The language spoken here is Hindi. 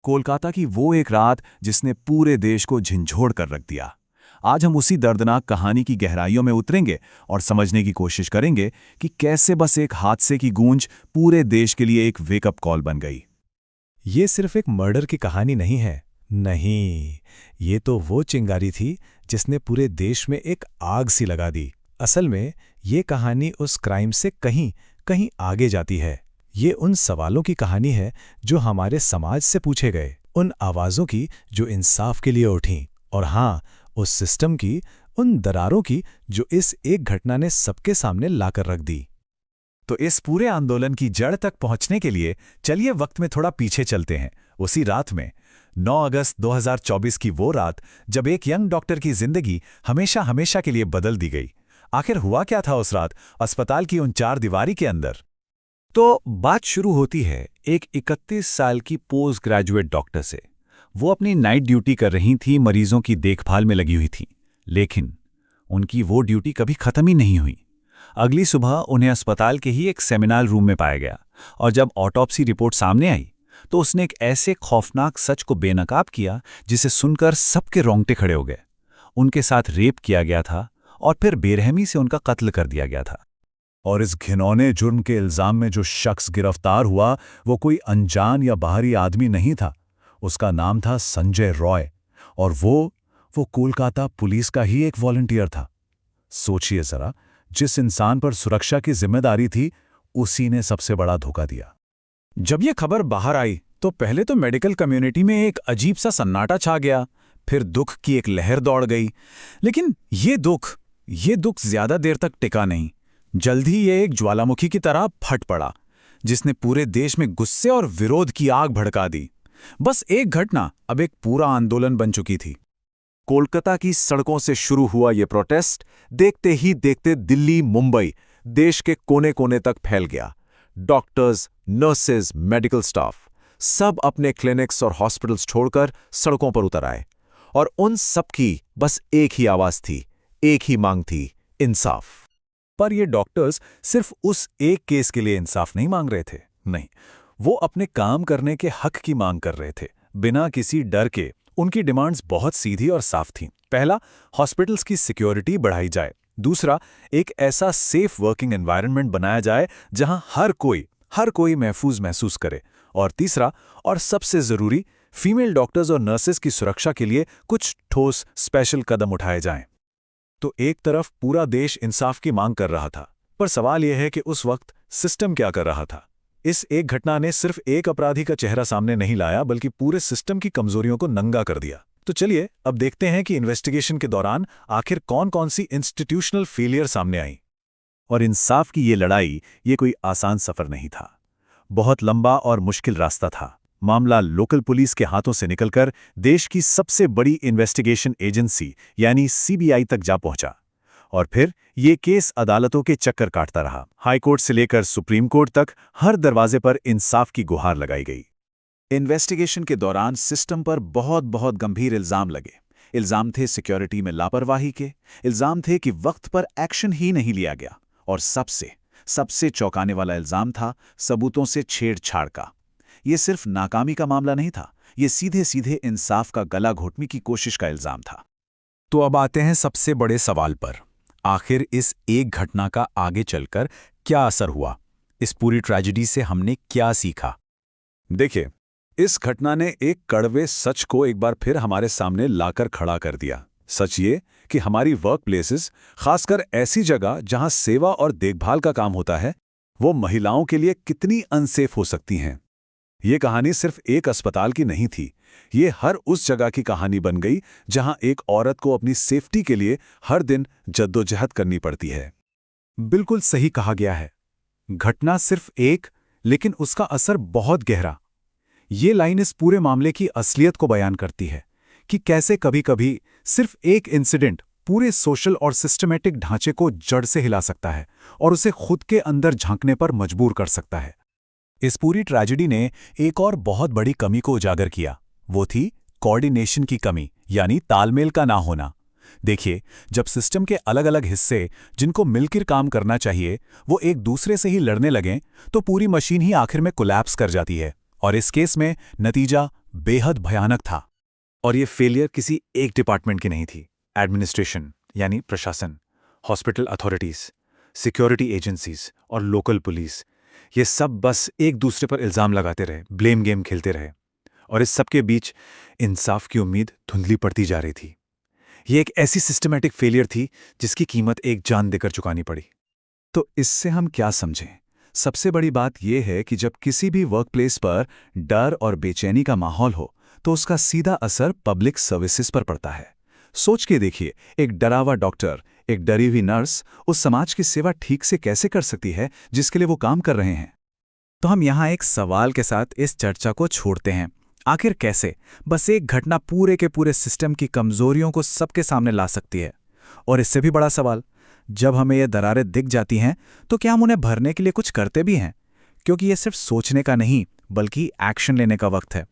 कोलकाता की वो एक रात जिसने पूरे देश को झंझोड़ कर रख दिया। आज हम उसी दर्दनाक कहानी की गहराइयों में उतरेंगे और समझने की कोशिश करेंगे कि कैसे बस एक हादसे की गूंज पूरे देश के लिए एक वेकअप कॉल बन गई। ये सिर्फ एक मर्डर की कहानी नहीं है। नहीं, ये तो वो चिंगारी थी जिसने पूरे देश में एक आग सी लगा दी। असल में ये कहानी उस क्राइम से कहीं कहीं आगे जाती है। ये उन सवालों की कहानी है जो हमारे समाज से पूछे गए, उन आवाज़ों की जो इंसाफ के लिए उठीं, और हाँ, उस सिस्टम की, उन दरारों की जो इस एक घटना ने सबके सामने लाकर रख दी। तो इस पूरे आंदोलन की जड़ तक पहुंचने के लिए चलिए वक्त में थोड़ा पीछे चलते हैं। उसी रात में 9 अगस्त 2024 की वो रात जब एक यंग डॉक्टर की जिंदगी हमेशा हमेशा के लिए बदल दी गई। आखिर हुआ क्या था उस रात अस्पताल की उन चार दीवारी के अंदर? तो बात शुरू होती है एक 31 साल की पोस्ट ग्रेजुएट डॉक्टर से। वो अपनी नाइट ड्यूटी कर रही थी, मरीजों की देखभाल में लगी हुई थी, लेकिन उनकी वो ड्यूटी कभी खत्म ही नहीं हुई। अगली सुबह उन्हें अस्पताल के ही एक सेमिनार रूम में पाया गया, और जब ऑटोप्सी रिपोर्ट सामने आई तो उसने एक ऐसे खौफनाक सच को बेनकाब किया जिसे सुनकर सबके रोंगटे खड़े हो गए। उनके साथ रेप किया गया था और फिर बेरहमी से उनका कत्ल कर दिया गया था। और इस घिनौने जुर्म के इल्जाम में जो शख्स गिरफ्तार हुआ वो कोई अनजान या बाहरी आदमी नहीं था। उसका नाम था संजय रॉय, और वो कोलकाता पुलिस का ही एक वॉलंटियर था। सोचिए जरा, जिस इंसान पर सुरक्षा की जिम्मेदारी थी उसी ने सबसे बड़ा धोखा दिया। जब ये खबर बाहर आई तो पहले तो मेडिकल कम्युनिटी में एक अजीब सा सन्नाटा छा गया, फिर दुख की एक लहर दौड़ गई। लेकिन ये दुख ज्यादा देर तक टिका नहीं। जल्द ही ये एक ज्वालामुखी की तरह फट पड़ा, जिसने पूरे देश में गुस्से और विरोध की आग भड़का दी। बस एक घटना अब एक पूरा आंदोलन बन चुकी थी। कोलकाता की सड़कों से शुरू हुआ ये प्रोटेस्ट देखते ही देखते दिल्ली, मुंबई, देश के कोने कोने तक फैल गया। डॉक्टर्स, नर्सेज, मेडिकल स्टाफ सब अपने क्लिनिक्स और हॉस्पिटल्स छोड़कर सड़कों पर उतर आए, और उन सबकी बस एक ही आवाज थी, एक ही मांग थी, इंसाफ। पर ये डॉक्टर्स सिर्फ उस एक केस के लिए इंसाफ नहीं मांग रहे थे, नहीं, वो अपने काम करने के हक की मांग कर रहे थे, बिना किसी डर के। उनकी डिमांड्स बहुत सीधी और साफ थीं। पहला, हॉस्पिटल्स की सिक्योरिटी बढ़ाई जाए। दूसरा, एक ऐसा सेफ वर्किंग एनवायरनमेंट बनाया जाए जहां हर कोई महफूज महसूस करे। और तीसरा, और सबसे जरूरी, फीमेल डॉक्टर्स और नर्सेस की सुरक्षा के लिए कुछ ठोस स्पेशल कदम उठाए जाएं। तो एक तरफ पूरा देश इंसाफ की मांग कर रहा था, पर सवाल यह है कि उस वक्त सिस्टम क्या कर रहा था। इस एक घटना ने सिर्फ एक अपराधी का चेहरा सामने नहीं लाया, बल्कि पूरे सिस्टम की कमजोरियों को नंगा कर दिया। तो चलिए अब देखते हैं कि इन्वेस्टिगेशन के दौरान आखिर कौन कौन सी इंस्टीट्यूशनल फेलियर सामने आई। और इंसाफ की ये लड़ाई ये कोई आसान सफर नहीं था, बहुत लंबा और मुश्किल रास्ता था। मामला लोकल पुलिस के हाथों से निकलकर देश की सबसे बड़ी इन्वेस्टिगेशन एजेंसी यानी सीबीआई तक जा पहुंचा, और फिर ये केस अदालतों के चक्कर काटता रहा। हाई कोर्ट से लेकर सुप्रीम कोर्ट तक हर दरवाजे पर इंसाफ की गुहार लगाई गई। इन्वेस्टिगेशन के दौरान सिस्टम पर बहुत गंभीर इल्जाम लगे। इल्जाम थे सिक्योरिटी में लापरवाही के, इल्जाम थे कि वक्त पर एक्शन ही नहीं लिया गया, और सबसे चौंकाने वाला इल्जाम था सबूतों से छेड़छाड़ का। ये सिर्फ नाकामी का मामला नहीं था, ये सीधे सीधे इंसाफ का गला घोटने की कोशिश का इल्जाम था। तो अब आते हैं सबसे बड़े सवाल पर। आखिर इस एक घटना का आगे चलकर क्या असर हुआ? इस पूरी ट्रेजेडी से हमने क्या सीखा? देखिए, इस घटना ने एक कड़वे सच को एक बार फिर हमारे सामने लाकर खड़ा कर दिया। सच ये कि हमारी वर्क प्लेसेस, खासकर ऐसी जगह जहां सेवा और देखभाल का काम होता है, वो महिलाओं के लिए कितनी अनसेफ हो सकती हैं। ये कहानी सिर्फ एक अस्पताल की नहीं थी, ये हर उस जगह की कहानी बन गई जहां एक औरत को अपनी सेफ्टी के लिए हर दिन जद्दोजहद करनी पड़ती है। बिल्कुल सही कहा गया है। घटना सिर्फ एक, लेकिन उसका असर बहुत गहरा। ये लाइन इस पूरे मामले की असलियत को बयान करती है कि कैसे कभी-कभी सिर्फ एक इंसिडेंट पूरे सोशल और सिस्टमैटिक ढांचे को जड़ से हिला सकता है और उसे खुद के अंदर झांकने पर मजबूर कर सकता है। इस पूरी ट्रेजेडी ने एक और बहुत बड़ी कमी को उजागर किया। वो थी कोऑर्डिनेशन की कमी, यानी तालमेल का ना होना। देखिए, जब सिस्टम के अलग अलग हिस्से जिनको मिलकर काम करना चाहिए वो एक दूसरे से ही लड़ने लगें, तो पूरी मशीन ही आखिर में कोलैप्स कर जाती है। और इस केस में नतीजा बेहद भयानक था। और ये फेलियर किसी एक डिपार्टमेंट की नहीं थी। एडमिनिस्ट्रेशन यानी प्रशासन, हॉस्पिटल अथॉरिटीज, सिक्योरिटी एजेंसीज और लोकल पुलिस, ये सब बस एक दूसरे पर इल्ज़ाम लगाते रहे, ब्लेम गेम खेलते रहे। और इस सब के बीच इंसाफ की उम्मीद धुंधली पड़ती जा रही थी। ये एक ऐसी सिस्टमैटिक फेलियर थी जिसकी कीमत एक जान देकर चुकानी पड़ी। तो इससे हम क्या समझें? सबसे बड़ी बात यह है कि जब किसी भी वर्कप्लेस पर डर और बेचैनी का माहौल हो तो उसका सीधा असर पब्लिक सर्विसेज पर पड़ता है। सोच के देखिए, एक डरा हुआ डॉक्टर, एक डरी हुई नर्स उस समाज की सेवा ठीक से कैसे कर सकती है जिसके लिए वो काम कर रहे हैं। तो हम यहाँ एक सवाल के साथ इस चर्चा को छोड़ते हैं। आखिर कैसे बस एक घटना पूरे के पूरे सिस्टम की कमजोरियों को सबके सामने ला सकती है? और इससे भी बड़ा सवाल, जब हमें ये दरारें दिख जाती हैं तो क्या हम उन्हें भरने के लिए कुछ करते भी हैं? क्योंकि ये सिर्फ सोचने का नहीं बल्कि एक्शन लेने का वक्त है।